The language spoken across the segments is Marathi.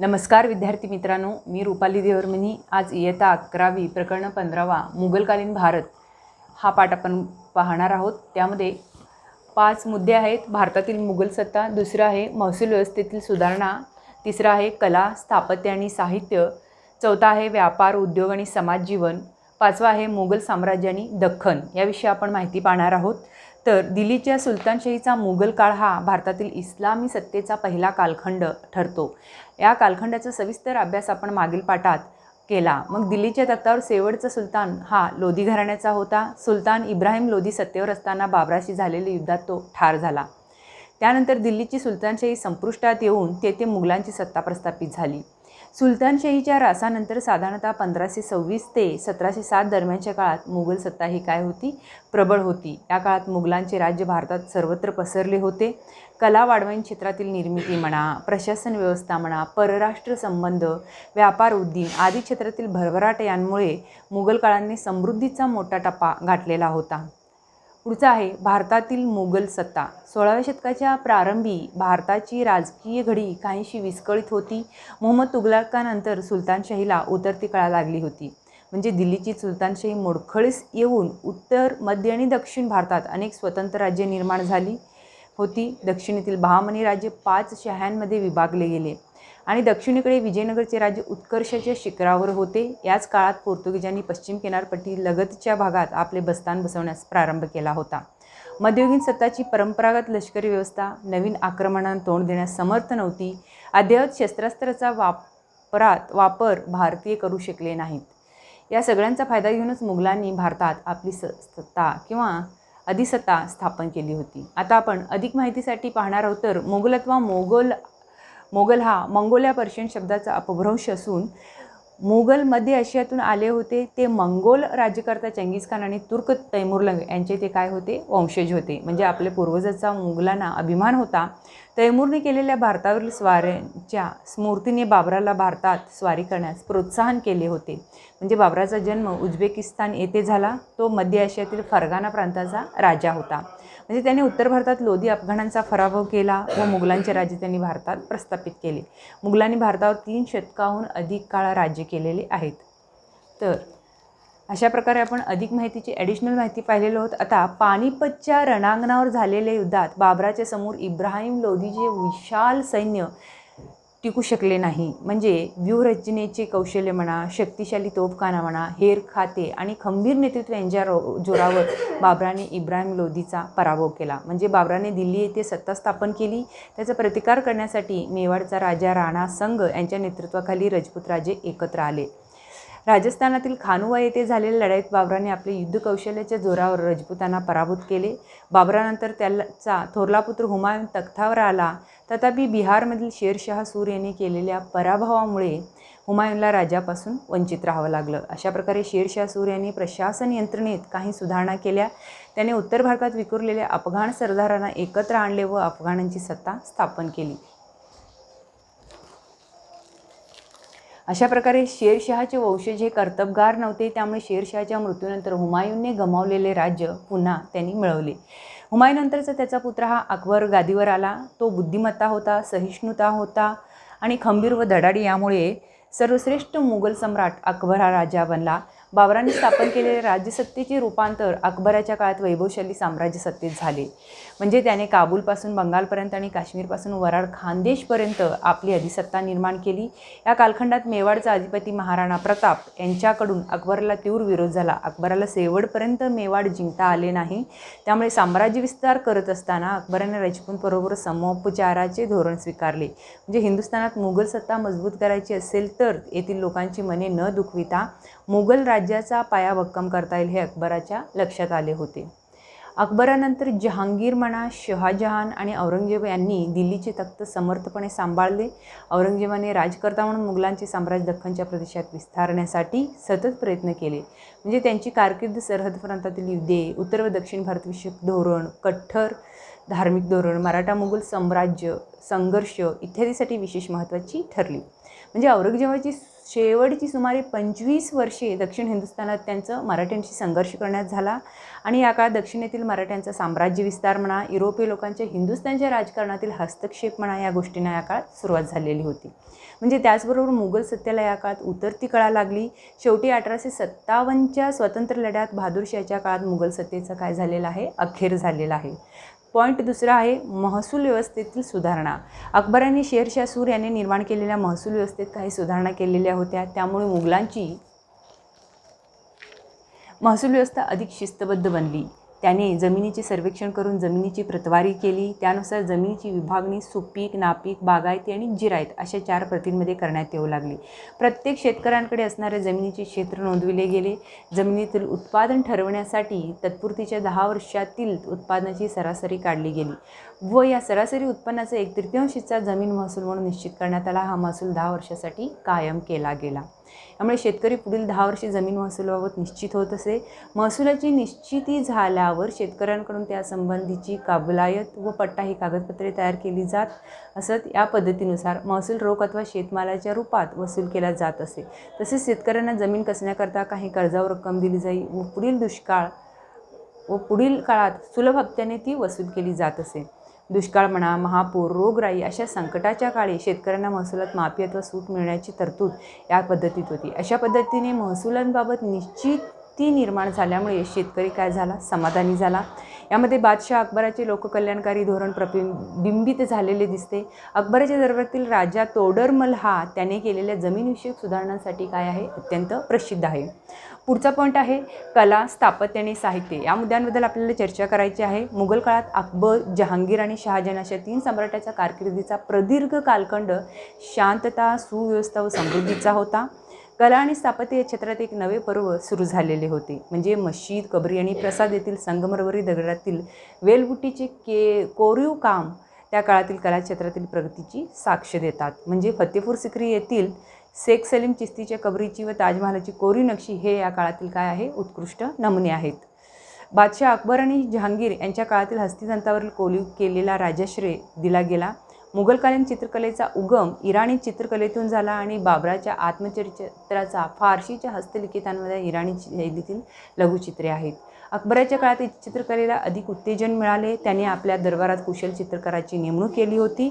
नमस्कार विद्यार्थी मित्रांनो, मी रुपाली देवरमनी। आज इयत्ता 11वी प्रकरण 15वा मुघलकालीन भारत हा पाठ आपण पाहणार आहोत। त्यामध्ये 5 मुद्दे आहेत। भारतातील मुघल सत्ता, दुसरा आहे महसूल व्यवस्थेतील सुधारणा, तिसरा आहे कला, स्थापत्य आणि साहित्य, चौथा आहे व्यापार, उद्योग आणि समाज जीवन, पाचवा आहे मुघल साम्राज्य आणि दख्खन। याविषयी आपण माहिती पाहणार आहोत। तर दिल्लीच्या सुलतानशाहीचा मुघल काळ हा भारतातील इस्लामी सत्तेचा पहिला कालखंड ठरतो। या कालखंडाचा सविस्तर अभ्यास आपण मागील पाठात केला। मग दिल्लीच्या तख्तावर शेवटचा सुलतान हा लोधी घराण्याचा होता। सुलतान इब्राहिम लोधी सत्तेवर असताना बाबराशी झालेल्या युद्धात तो ठार झाला। त्यानंतर दिल्लीची सुलतानशाही संपुष्टात येऊन तेथे मुघलांची सत्ता प्रस्थापित झाली। सुलतानशाहीच्या ऱ्हासानंतर साधारणतः 1526 ते 1707 दरम्यानच्या काळात मुघल सत्ता ही काय होती? प्रबळ होती। या काळात मुघलांचे राज्य भारतात सर्वत्र पसरले होते। कला वाङ्मय क्षेत्रातील निर्मिती म्हणा, प्रशासन व्यवस्था म्हणा, परराष्ट्र संबंध, व्यापार उद्योग आदी क्षेत्रातील भरभराट यांमुळे मुघल काळाने समृद्धीचा मोठा टप्पा गाठलेला होता। पुढचा आहे भारतातील मुघल सत्ता। 16व्या शतकाच्या प्रारंभी भारताची राजकीय घडी काहीशी विस्कळीत होती। मोहम्मद तुघलकानंतर सुलतानशाहीला उतरती कळा लागली होती। म्हणजे दिल्लीची सुलतानशाही मोडखळीस येऊन उत्तर, मध्य आणि दक्षिण भारतात अनेक स्वतंत्र राज्ये निर्माण झाली होती। दक्षिणेतील बहामनी राज्य 5 शह्यांमध्ये विभागले गेले आणि दक्षिणेकडे विजयनगरचे राज्य उत्कर्षाच्या शिखरावर होते। याच काळात पोर्तुगीजांनी पश्चिम किनारपट्टी लगतच्या भागात आपले बस्तान बसवण्यास प्रारंभ केला होता। मध्ययुगीन सत्ताची परंपरागत लष्करी व्यवस्था नवीन आक्रमणांना तोंड देण्यास समर्थ नव्हती। अद्ययावत शस्त्रास्त्राचा वापर भारतीय करू शकले नाहीत। या सगळ्यांचा फायदा घेऊनच मुघलांनी भारतात आपली सत्ता किंवा अधिसत्ता स्थापन केली होती। आता आपण अधिक माहितीसाठी पाहणार आहोत। तर मुघल अथवा मोगल हा मंगोलिया पर्शियन शब्दाचा अपभ्रंश असून मुघल मध्य आशियातून आले होते। ते मंगोल राज्यकर्ता चंगीझ खान आणि तुर्क तैमूरलंग यांचे ते काय होते? वंशज होते। म्हणजे आपल्या पूर्वजांचा मुघलांना अभिमान होता। तैमूरने केलेल्या भारतावरील स्वाऱ्यांच्या स्मृतीने बाबराला भारतात स्वारी करण्यास प्रोत्साहन केले होते। म्हणजे बाबराचा जन्म उझबेकिस्तान येथे झाला। तो मध्य आशियातील फरगाना प्रांताचा राजा होता। म्हणजे त्याने उत्तर भारतात लोधी अफगाणांचा पराभव केला व मुघलांचे राज्य त्यांनी भारतात प्रस्थापित केले। मुघलांनी भारतावर 3 शतकाहून अधिक काळ राज्य केलेले आहेत। तर अशा प्रकारे आपण अधिक माहितीची ॲडिशनल माहिती पाहिलेलो आहोत। आता पानिपतच्या रणांगणावर झालेल्या युद्धात बाबराच्या समोर इब्राहिम लोधीचे विशाल सैन्य टिकू शकले नाही। म्हणजे व्यूहरचनेचे कौशल्य म्हणा, शक्तिशाली तोफखाना म्हणा, हेर खाते आणि खंबीर नेतृत्व यांच्या जोरावर बाबराने इब्राहिम लोधीचा पराभव केला। म्हणजे बाबराने दिल्ली येथे सत्ता स्थापन केली। त्याचा प्रतिकार करण्यासाठी मेवाडचा राजा राणा संग यांच्या नेतृत्वाखाली राजपूत राजे एकत्र आले। राजस्थानातील खानुवा येथे झालेल्या लढाईत बाबराने आपले युद्ध कौशल्याच्या जोरावर राजपुतांना पराभूत केले। बाबरानंतर त्याचा थोरला पुत्र हुमायून तख्तावर आला। तथापि बिहारमधील शेरशाह सूर यांनी केलेल्या पराभवामुळे हुमायूनला राजापासून वंचित राहावं लागलं। अशा प्रकारे शेरशाह सूर यांनी प्रशासन यंत्रणेत काही सुधारणा केल्या। त्याने उत्तर भारतात विखुरलेल्या अफगाण सरदारांना एकत्र आणले व अफगाणांची सत्ता स्थापन केली। अशा प्रकारे शेरशाहचे वंशज हे कर्तबगार नव्हते। त्यामुळे शेरशाहच्या मृत्यूनंतर हुमायूनने गमावलेले राज्य पुन्हा त्यांनी मिळवले। हुमायूनंतरचा त्याचा पुत्र हा अकबर गादीवर आला। तो बुद्धिमत्ता होता, सहिष्णुता होता आणि खंबीर व धडाडी, यामुळे सर्वश्रेष्ठ मुघल सम्राट अकबर हा राजा बनला। बाबराने स्थापन केलेल्या राज्यसत्तेचे रूपांतर अकबराच्या काळात वैभवशाली साम्राज्य सत्तेत झाले। म्हणजे त्याने काबूलपासून बंगालपर्यंत आणि काश्मीरपासून वराड खानदेशपर्यंत आपली अधिसत्ता निर्माण केली। या कालखंडात मेवाडचा अधिपती महाराणा प्रताप यांच्याकडून अकबराला तीव्र विरोध झाला। अकबराला शेवटपर्यंत मेवाड जिंकता आले नाही। त्यामुळे साम्राज्य विस्तार करत असताना अकबराने राजपूतांबरोबर समोपचाराचे धोरण स्वीकारले। म्हणजे हिंदुस्थानात मुघल सत्ता मजबूत करायची असेल तर येथील लोकांची मने न दुखविता मुघल राज्याचा पाया भक्कम करता येईल हे अकबराच्या लक्षात आले होते। अकबरानंतर जहांगीर म्हणा, शहाजहान आणि औरंगजेब यांनी दिल्लीचे तख्त समर्थपणे सांभाळले। औरंगजेबाने राजकर्ता म्हणून मुघलांचे साम्राज्य दख्खनच्या प्रदेशात विस्तारण्यासाठी सतत प्रयत्न केले। म्हणजे त्यांची कारकीर्द सरहद प्रांतातील युद्धे, उत्तर व दक्षिण भारतविषयक धोरण, कठोर धार्मिक धोरण, मराठा मुघल साम्राज्य संघर्ष इत्यादीसाठी विशेष महत्त्वाची ठरली। म्हणजे औरंगजेबाची शेवटची सुमारे 25 वर्षे दक्षिण हिंदुस्थानात त्यांचं मराठ्यांशी संघर्ष करण्यात झाला आणि या काळात दक्षिणेतील मराठ्यांचा साम्राज्य विस्तार म्हणा, युरोपीय लोकांच्या हिंदुस्थानच्या राजकारणातील हस्तक्षेप म्हणा, या गोष्टींना या काळात सुरुवात झालेली होती. म्हणजे त्याचबरोबर मुघल सत्तेला या काळात उतरती कळा लागली. शेवटी 1857च्या स्वतंत्र लढ्यात बहादूरशाहच्या काळात मुघल सत्तेचं काय झालेलं आहे, अखेर झालेलं आहे. पॉईंट दुसरा आहे महसूल व्यवस्थेतील सुधारणा. अकबरांनी शेरशाह सूर यांनी निर्माण केलेल्या महसूल व्यवस्थेत काही सुधारणा केलेल्या होत्या. त्यामुळे मुघलांची महसूल व्यवस्था अधिक शिस्तबद्ध बनली. त्याने जमिनीचे सर्वेक्षण करून जमिनीची प्रतवारी केली. त्यानुसार जमिनीची विभागणी सुपीक, नापीक, बागायती आणि जिरायत अशा 4 प्रतींमध्ये करण्यात येऊ लागली. प्रत्येक शेतकऱ्यांकडे असणाऱ्या जमिनीचे क्षेत्र नोंदविले गेले. जमिनीतील उत्पादन ठरवण्यासाठी तत्पूर्वीच्या 10 वर्षातील उत्पादनाची सरासरी काढली गेली व या सरासरी उत्पन्नाचा 1/3 हिस्सा जमीन महसूल म्हणून निश्चित करण्यात आला. हा महसूल 10 वर्षासाठी कायम केला गेला. त्यामुळे शेतकरी पुढील 10 वर्षे जमीन महसूलाबाबत निश्चित होत असे. महसुलाची निश्चिती झाल्यावर शेतकऱ्यांकडून त्यासंबंधीची कबलायत व पट्टा ही कागदपत्रे तयार केली जात असत. या पद्धतीनुसार महसूल रोख अथवा शेतमालाच्या रूपात वसूल केला जात असे. तसेच शेतकऱ्यांना जमीन कसण्याकरता काही कर्जावर रक्कम दिली जाई व पुढील काळात सुलभ हप्त्याने ती वसूल केली जात असे. दुष्काळ म्हणा, महापूर, रोगराई अशा संकटाच्या काळी शेतकऱ्यांना महसुलात माफी अथवा सूट मिळण्याची तरतूद या पद्धतीत होती. अशा पद्धतीने महसुलांबाबत निश्चिती निर्माण झाल्यामुळे शेतकरी काय झाला, समाधानी झाला. यामध्ये बादशाह अकबराचे लोककल्याणकारी धोरण प्रतिबिंबित झालेले दिसते. अकबराच्या दरबारातील राजा तोडरमल हा त्याने केलेल्या जमीनविषयक सुधारणांसाठी काय आहे, अत्यंत प्रसिद्ध आहे. पुढचा पॉईंट आहे कला, स्थापत्य आणि साहित्य. या मुद्द्यांबद्दल आपल्याला चर्चा करायची आहे. मुघल काळात अकबर, जहांगीर आणि शहाजहान अशा 3 सम्राटाच्या कारकिर्दीचा प्रदीर्घ कालखंड शांतता, सुव्यवस्था व समृद्धीचा होता. कला आणि स्थापत्य या क्षेत्रात एक नवे पर्व सुरू झालेले होते. म्हणजे मशीद, कबरी आणि प्रसाद येथील संगमरवरी दगडातील वेलबुट्टीचे कोरीव काम त्या काळातील कला क्षेत्रातील प्रगतीची साक्ष देतात. म्हणजे फतेपूर सिक्री येथील शेख सलीम चिश्तीच्या कबरीची व ताजमहालाची कोरीव नक्षी हे या काळातील काय आहे, उत्कृष्ट नमुने आहेत. बादशाह अकबर आणि जहांगीर यांच्या काळातील हस्तिदंतावरील कोरीव केलेला राजाश्रय दिला गेला. मुघलकालीन चित्रकलेचा उगम इराणी चित्रकलेतून झाला आणि बाबराच्या आत्मचरित्राचा फारशीच्या हस्तलिखितांमध्ये इराणी शैलीतील लघुचित्रे आहेत. अकबराच्या काळात चित्रकलेला अधिक उत्तेजन मिळाले. त्याने आपल्या दरबारात कुशल चित्रकाराची नेमणूक केली होती.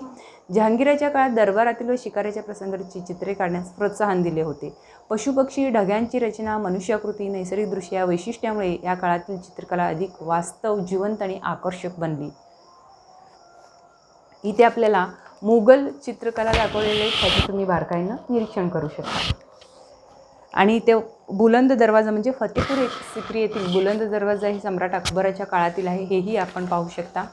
जहांगीराच्या काळात दरबारातील व शिकाऱ्याच्या प्रसंगाची चित्रे काढण्यास प्रोत्साहन दिले होते. पशुपक्षी, ढग्यांची रचना, मनुष्याकृती, नैसर्गिक दृश्य या वैशिष्ट्यामुळे या काळातील चित्रकला अधिक वास्तव, जिवंत आणि आकर्षक बनली. इथे आपल्याला मुघल चित्रकला दाखवलेले त्याचे तुम्ही बारकाईनं निरीक्षण करू शकता. आणि ते बुलंद दरवाजा म्हणजे फतेपूर सिक्री येथील बुलंद दरवाजा ही सम्राट अकबराच्या काळातील आहे, हेही आपण पाहू शकता.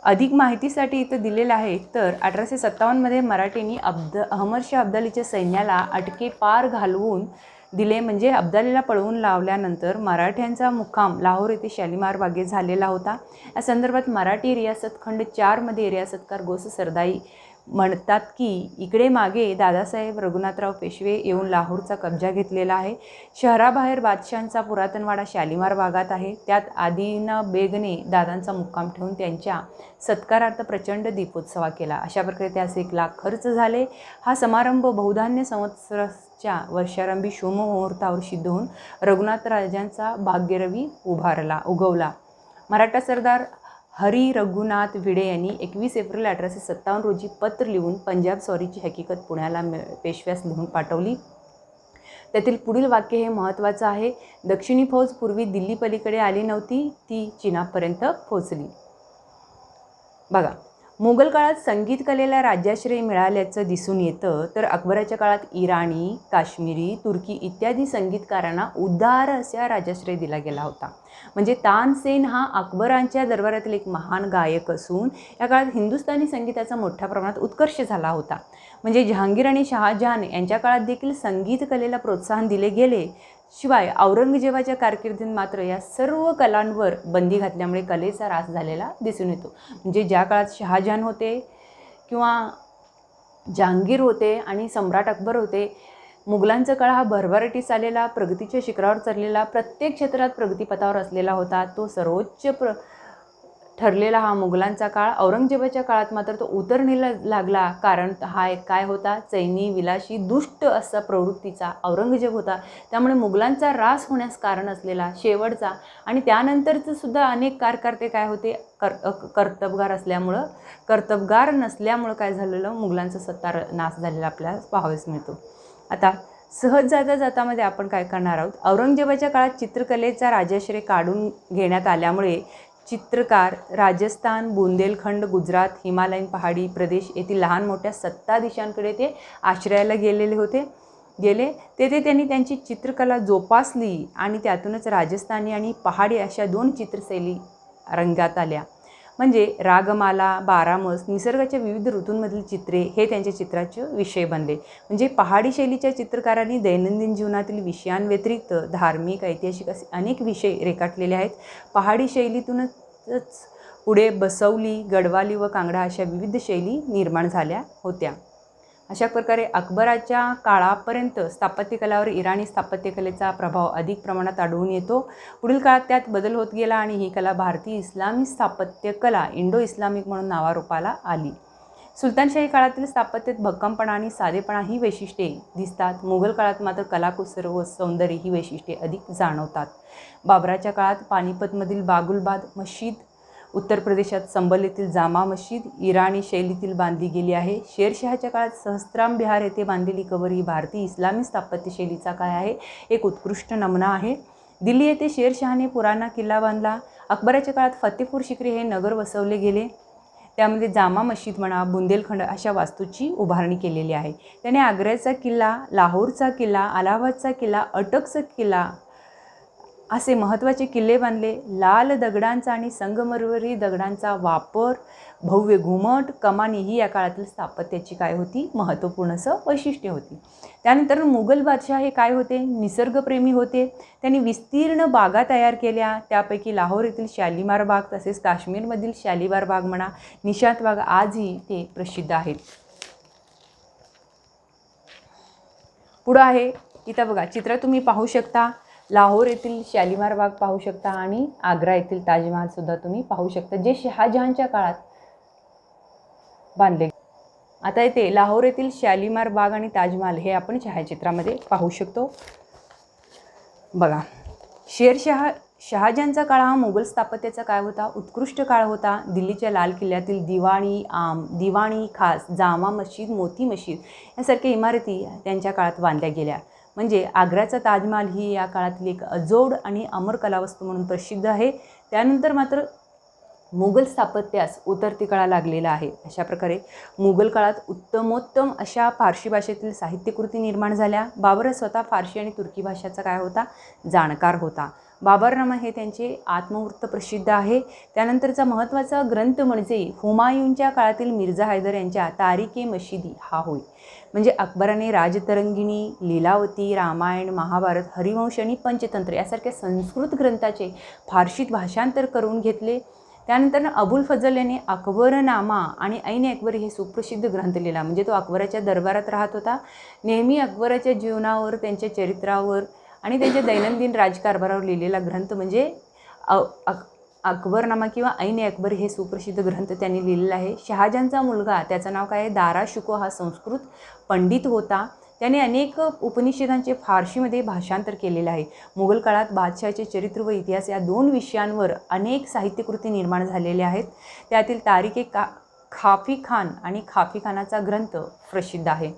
अधिक माहितीसाठी इथं दिलेलं आहे. तर 1857मध्ये मराठ्यांनी अहमदशाह अब्दालीच्या सैन्याला अटके पार घालवून दिले. म्हणजे अब्दालीला पळवून लावल्यानंतर मराठ्यांचा मुक्काम लाहोर येथे शालिमार बागेत झालेला होता. या संदर्भात मराठी रियासत खंड 4मध्ये रियासतकार गोस सरदाई म्हणतात की इकडे मागे दादासाहेब रघुनाथराव पेशवे येऊन लाहोरचा कब्जा घेतलेला आहे. शहराबाहेर बादशाहांचा पुरातनवाडा शालिमार भागात आहे. त्यात आदिना बेगने दादांचा मुक्काम ठेवून त्यांच्या सत्कारार्थ प्रचंड दीपोत्सवा केला. अशा प्रकारे त्यास 1 लाख खर्च झाले. हा समारंभ बहुधान्य संवत्सराच्या वर्षारंभी शुभ मुहूर्तावर सिद्ध होऊन रघुनाथ राजांचा भाग्यरवी उगवला. मराठा सरदार हरी रघुनाथ भिडे यांनी 21 एप्रिल 1857 रोजी पत्र लिहून पंजाब स्वारीची हकीकत पुण्याला पेशव्यास लिहून पाठवली. त्यातील पुढील वाक्य हे महत्त्वाचं आहे. दक्षिणी फौज पूर्वी दिल्ली पलीकडे आली नव्हती, ती चीनापर्यंत पोहोचली. बघा, मुघल काळात संगीत कलेला राज्याश्रय मिळाल्याचं दिसून येतं. तर अकबराच्या काळात इराणी, काश्मीरी, तुर्की इत्यादी संगीतकारांना उदार असा राज्याश्रय दिला गेला होता. म्हणजे तानसेन हा अकबरांच्या दरबारातील एक महान गायक असून या काळात हिंदुस्थानी संगीताचा मोठ्या प्रमाणात उत्कर्ष झाला होता. म्हणजे जहांगीर आणि शहाजहान यांच्या काळात देखील संगीत कलेला प्रोत्साहन दिले गेले. शिवाय औरंगजेबाच्या कारकिर्दीत मात्र या सर्व कलांवर बंदी घातल्यामुळे कलेचा ऱ्हास झालेला दिसून येतो. म्हणजे ज्या काळात शहाजहान होते किंवा जहांगीर होते आणि सम्राट अकबर होते, मुघलांचा काळ हा भरभराटीस आलेला, प्रगतीच्या शिखरावर चाललेला, प्रत्येक क्षेत्रात प्रगतीपथावर असलेला होता. तो सर्वोच्च ठरलेला हा मुघलांचा काळ औरंगजेबाच्या काळात मात्र तो उतरणीला लागला, कारण हा एक काय होता, चैनी विलासी दुष्ट असा प्रवृत्तीचा औरंगजेब होता. त्यामुळे मुघलांचा ऱ्हास होण्यास कारण असलेला शेवटचा आणि त्यानंतरचं सुद्धा अनेक कारकर्ते काय होते, कर्तबगार नसल्यामुळं काय झालेलं, मुघलांचा सत्ता नाश झालेला आपल्याला पाहावयास मिळतो. आता सहज जातामध्ये आपण काय करणार आहोत, औरंगजेबाच्या काळात चित्रकलेचा राजाश्रय काढून घेण्यात आल्यामुळे चित्रकार राजस्थान, बुंदेलखंड, गुजरात, हिमालयीन पहाडी प्रदेश येथील लहान मोठ्या सत्ताधीशांकडे ते आश्रयाला गेले. तेथे त्यांनी त्यांची चित्रकला जोपासली आणि त्यातूनच राजस्थानी आणि पहाडी अशा 2 चित्रशैली रंगात आल्या. म्हणजे रागमाला, बारामस, निसर्गाच्या विविध ऋतूंमधील चित्रे हे त्यांच्या चित्राचे विषय बनले. म्हणजे पहाडी शैलीच्या चित्रकारांनी दैनंदिन जीवनातील विषयांव्यतिरिक्त धार्मिक, ऐतिहासिक असे अनेक विषय रेखाटलेले आहेत. पहाडी शैलीतूनच पुढे बसवली, गडवाली व कांगडा अशा विविध शैली निर्माण झाल्या होत्या. अशा प्रकारे अकबराच्या काळापर्यंत स्थापत्यकलावर इराणी स्थापत्यकलेचा प्रभाव अधिक प्रमाणात आढळून येतो. पुढील काळात त्यात बदल होत गेला आणि ही कला भारतीय इस्लामी स्थापत्यकला इंडो इस्लामिक म्हणून नावारूपाला आली. सुलतानशाही काळातील स्थापत्यात भक्कमपणा आणि साधेपणा ही वैशिष्ट्ये दिसतात. मुघल काळात मात्र कलाकुसर व सौंदर्य ही वैशिष्ट्ये अधिक जाणवतात. बाबराच्या काळात पानिपतमधील बागुलबाद मशीद, उत्तर प्रदेशात संबल येथील जामा मशीद इराणी शैलीतील बांधली गेली आहे. शेरशहाच्या काळात सहस्त्राम बिहार येथे बांधलेली कबर ही भारतीय इस्लामी स्थापत्य शैलीचा काय आहे, एक उत्कृष्ट नमुना आहे. दिल्ली येथे शेरशहाने पुराणा किल्ला बांधला. अकबराच्या काळात फतेपूर शिक्री हे नगर वसवले गेले. त्यामध्ये जामा मशीद म्हणा, बुंदेलखंड अशा वास्तूची उभारणी केलेली आहे. त्याने आग्र्याचा किल्ला, लाहोरचा किल्ला, अलाहाबादचा किल्ला, अटकचा किल्ला असे महत्त्वाचे किल्ले बांधले. लाल दगडांचा आणि संगमरवरी दगडांचा वापर, भव्य घुमट, कमानी ही या काळातील स्थापत्याची काय होती, महत्त्वपूर्ण असं वैशिष्ट्य होती. त्यानंतर मुघल बादशाह हे काय होते, निसर्गप्रेमी होते. त्यांनी विस्तीर्ण बागा तयार केल्या. त्यापैकी लाहोर येथील शालिमार बाग, तसेच काश्मीरमधील शालिमार बाग म्हणा, निशात बाग आजही ते प्रसिद्ध आहेत. पुढं आहे इथं बघा, चित्र तुम्ही पाहू शकता. लाहोर येथील शालिमार बाग पाहू शकता आणि आग्रा येथील ताजमहाल सुद्धा तुम्ही पाहू शकता, जे शहाजहानच्या काळात बांधले. आता इथे लाहोर येथील शालिमार बाग आणि ताजमहाल हे आपण छायाचित्रामध्ये पाहू शकतो. बघा, शहाजहानचा काळ हा मुघल स्थापत्याचा काय होता, उत्कृष्ट काळ होता. दिल्लीच्या लाल किल्ल्यातील दिवाणी खास, जामा मशीद, मोती मशीद यासारख्या इमारती त्यांच्या काळात बांधल्या गेल्या. म्हणजे आग्र्याचा ताजमहाल ही या काळातील एक अजोड आणि अमर कलावस्तू म्हणून प्रसिद्ध आहे. त्यानंतर मात्र मुघल स्थापत्यास उतरती कळा लागलेला आहे. अशा प्रकारे मुघल काळात उत्तमोत्तम अशा फारसी भाषेतील साहित्यकृती निर्माण झाल्या. बाबर स्वतः फारसी आणि तुर्की भाषेचा काय होता, जाणकार होता. बाबरनामा हे त्यांचे आत्मवृत्त प्रसिद्ध आहे. त्यानंतरचा महत्त्वाचा ग्रंथ म्हणजे हुमायूनच्या काळातील मिर्झा हैदर यांच्या तारिके मशिदी हा होय. म्हणजे अकबराने राजतरंगिणी, लीलावती, रामायण, महाभारत, हरिवंश आणि पंचतंत्र यासारख्या संस्कृत ग्रंथाचे फारसीत भाषांतर करून घेतले. त्यानंतर अबुल फजल याने अकबरनामा आणि ऐन अकबरी हे सुप्रसिद्ध ग्रंथ लिहिला. म्हणजे तो अकबराच्या दरबारात राहत होता. नेहमी अकबराच्या जीवनावर, त्यांच्या चरित्रावर आणि त्यांच्या दैनंदिन राजकारभारावर लिहिलेला ग्रंथ म्हणजे अकबरनामा किंवा ऐन अकबरी हे सुप्रसिद्ध ग्रंथ त्यांनी लिहिलेला आहे. शहाजहानचा मुलगा, त्याचं नाव काय आहे, दारा शुको हा संस्कृत पंडित होता. त्याने अनेक उपनिषदांचे फारसीमध्ये भाषांतर केलेले आहे. मुघल काळात बादशहाचे चरित्र व इतिहास या 2 विषयांवर अनेक साहित्यकृती निर्माण झालेल्या आहेत. त्यातील तारिके खाफी खान आणि खाफी खानाचा ग्रंथ प्रसिद्ध आहे.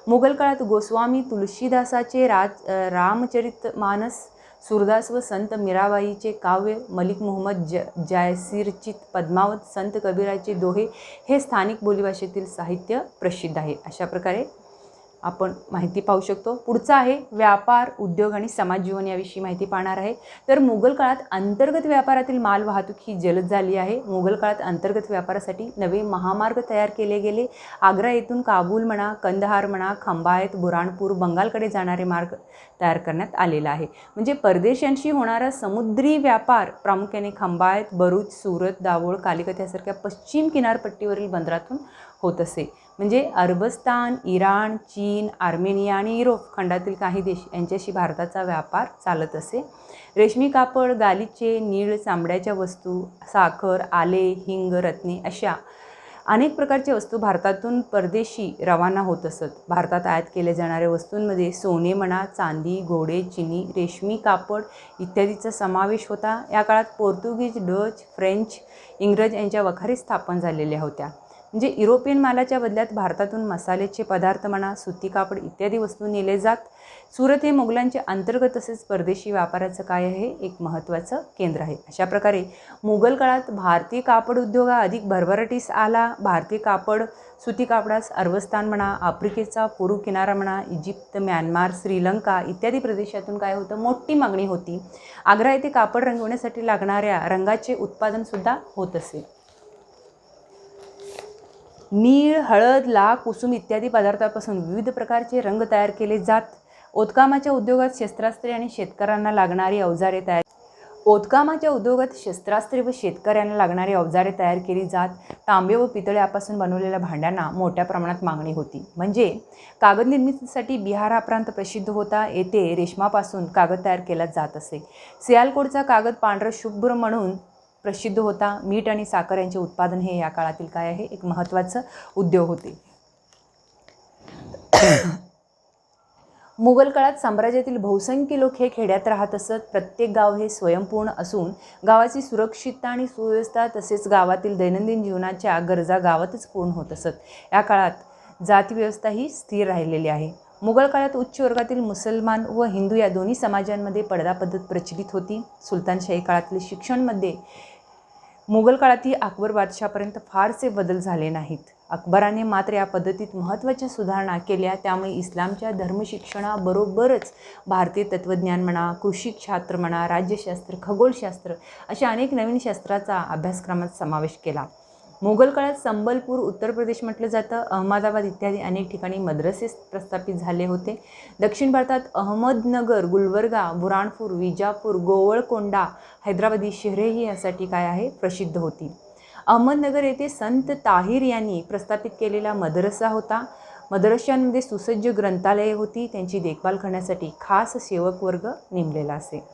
मुघल काळात गोस्वामी तुलसीदासाचे रामचरितमानस, सूरदास व संत मीराबाईचे काव्य, मलिक मुहम्मद जयसिरचित पद्मावत, संत कबीराचे दोहे हे स्थानिक बोलीभाषेतील साहित्य प्रसिद्ध आहे. अशा प्रकारे आपण माहिती पाहू शकतो. पुढचा आहे व्यापार, उद्योग आणि समाज जीवन याविषयी माहिती पाहणार आहे. तर मुघल काळात अंतर्गत व्यापारातील माल वाहतूक ही जलद झाली आहे. मुघल काळात अंतर्गत व्यापारासाठी नवे महामार्ग तयार केले गेले. आग्रा येथून काबूल म्हणा, कंदहार म्हणा, खंबायत, बुराणपूर, बंगालकडे जाणारे मार्ग तयार करण्यात आलेला आहे. म्हणजे परदेशांशी होणारा समुद्री व्यापार प्रामुख्याने खंबायत, भरूच, सुरत, दाभोळ, कालिकत यासारख्या पश्चिम किनारपट्टीवरील बंदरातून होत असे. म्हणजे अरबस्तान, इराण, चीन, आर्मेनिया आणि युरोप खंडातील काही देश यांच्याशी भारताचा व्यापार चालत असे. रेशमी कापड, गालिचे, नीळ, चामड्याच्या वस्तू, साखर, आले, हिंग, रत्ने अशा अनेक प्रकारच्या वस्तू भारतातून परदेशी रवाना होत असत. भारतात आयात केल्या जाणाऱ्या वस्तूंमध्ये सोने म्हणा, चांदी, घोडे, चिनी, रेशमी कापड इत्यादीचा समावेश होता. या काळात पोर्तुगीज, डच, फ्रेंच, इंग्रज यांच्या वखारी स्थापन झालेल्या होत्या. म्हणजे युरोपियन मालाच्या बदल्यात भारतातून मसाल्याचे पदार्थ म्हणा, सुती कापड इत्यादी वस्तू नेले जात. सुरत हे मोगलांचे अंतर्गत तसेच परदेशी व्यापाराचं काय आहे, एक महत्त्वाचं केंद्र आहे. अशा प्रकारे मुघल काळात भारतीय कापड उद्योग हा अधिक भरभराटीस आला. भारतीय कापड, सुती कापडास अरबस्तान म्हणा, आफ्रिकेचा पूर्व किनारा म्हणा, इजिप्त, म्यानमार, श्रीलंका इत्यादी प्रदेशातून काय होतं, मोठी मागणी होती. आग्रा येथे कापड रंगवण्यासाठी लागणाऱ्या रंगाचे उत्पादनसुद्धा होत असे. नीळ, हळद, लाख, कुसुम इत्यादी पदार्थांपासून विविध प्रकारचे रंग तयार केले जात. ओतकामाच्या उद्योगात शस्त्रास्त्रे आणि शेतकऱ्यांना लागणारी अवजारे तयार केली जात. तांबे व पितळ यापासून बनवलेल्या भांड्यांना मोठ्या प्रमाणात मागणी होती. म्हणजे कागद निर्मितीसाठी बिहार हा प्रांत प्रसिद्ध होता. येथे रेशमापासून कागद तयार केला जात असे. सियालकोटचा कागद पांढरा शुभ्र म्हणून प्रसिद्ध होता. मीठ आणि साखर यांचे उत्पादन हे या काळातील काय आहे, एक महत्त्वाचं उद्योग होते. मुघल काळात साम्राज्यातील बहुसंख्य लोक हे खेड्यात राहत असत. प्रत्येक गाव हे स्वयंपूर्ण असून गावाची सुरक्षितता आणि सुव्यवस्था तसेच गावातील दैनंदिन जीवनाच्या गरजा गावातच पूर्ण होत असत. या काळात जातीव्यवस्था ही स्थिर राहिलेली आहे. मुघल काळात उच्च वर्गातील मुसलमान व हिंदू या दोन्ही समाजांमध्ये पडदा पद्धत प्रचलित होती. सुलतानशाही काळातील शिक्षणमध्ये मुघल काळातही अकबर बादशाहपर्यंत फारसे बदल झाले नाहीत. अकबराने मात्र या पद्धतीत महत्त्वाच्या सुधारणा केल्या. त्यामुळे इस्लामच्या धर्मशिक्षणाबरोबरच भारतीय तत्त्वज्ञान म्हणा, कृषीशास्त्र म्हणा, राज्यशास्त्र, खगोलशास्त्र अशा अनेक नवीन शास्त्राचा अभ्यासक्रमात समावेश केला. मुघल काळात संबलपूर, उत्तर प्रदेश म्हटलं जातं, अहमदाबाद इत्यादी अनेक ठिकाणी मद्रसे प्रस्थापित झाले होते. दक्षिण भारतात अहमदनगर, गुलबर्गा, बुराणपूर, विजापूर, गोवळकोंडा, हैदराबादी शहरेही यासाठी काय आहे, प्रसिद्ध होती. अहमदनगर येथे संत ताहिर यांनी प्रस्थापित केलेला मदरसा होता. मदरशांमध्ये सुसज्ज ग्रंथालये होती. त्यांची देखभाल करण्यासाठी खास सेवक वर्ग नेमलेला असे.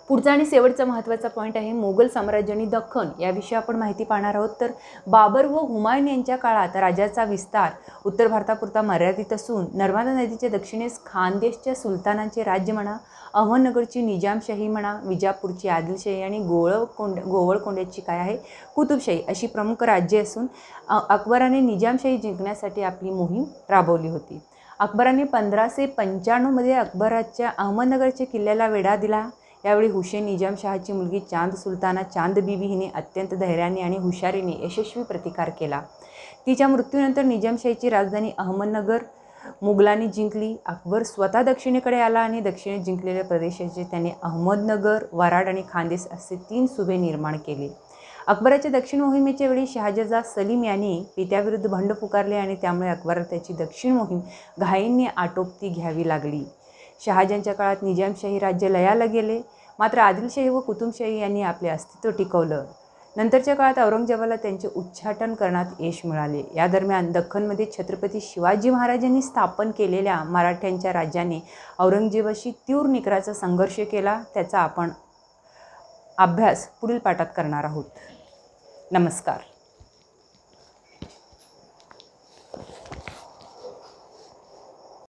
पुढचा आणि शेवटचा महत्त्वाचा पॉईंट आहे मोगल साम्राज्य आणि दख्खन याविषयी आपण माहिती पाहणार आहोत. तर बाबर व हुमायून यांच्या काळात राज्याचा विस्तार उत्तर भारतापुरता मर्यादित असून नर्मदा नदीच्या दक्षिणेस खानदेशच्या सुलतानांचे राज्य म्हणा, अहमदनगरची निजामशाही म्हणा, विजापूरची आदिलशाही आणि गोवळकोंड्याची काय आहे, कुतुबशाही अशी प्रमुख राज्ये असून अकबराने निजामशाही जिंकण्यासाठी आपली मोहीम राबवली होती. अकबराने 1595 अकबराच्या अहमदनगरच्या किल्ल्याला वेढा दिला. यावेळी हुसेन निजामशहाची मुलगी चांद सुलताना चांद बीबी हिने अत्यंत धैर्याने आणि हुशारीने यशस्वी प्रतिकार केला. तिच्या मृत्यूनंतर निजामशाहीची राजधानी अहमदनगर मुघलांनी जिंकली. अकबर स्वतः दक्षिणेकडे आला आणि दक्षिणेत जिंकलेल्या प्रदेशाचे त्याने अहमदनगर, वराड आणि खानदेश असे 3 सुभे निर्माण केले. अकबराच्या दक्षिण मोहिमेच्या वेळी शहाजहा सलीम यांनी पित्याविरुद्ध बंड पुकारले आणि त्यामुळे अकबराला त्याची दक्षिण मोहीम घाईने आटोपती घ्यावी लागली. शहाजहानच्या काळात निजामशाही राज्य लयाला गेले. मात्र आदिलशाही व कुतुबशाही यांनी आपले अस्तित्व टिकवलं. नंतरच्या काळात औरंगजेबाला त्यांचे उच्चाटन करण्यात यश मिळाले. या दरम्यान दख्खनमध्ये छत्रपती शिवाजी महाराजांनी स्थापन केलेल्या मराठ्यांच्या राज्याने औरंगजेबाशी तीव्र निकराचा संघर्ष केला. त्याचा आपण अभ्यास पुढील पाठात करणार आहोत. नमस्कार.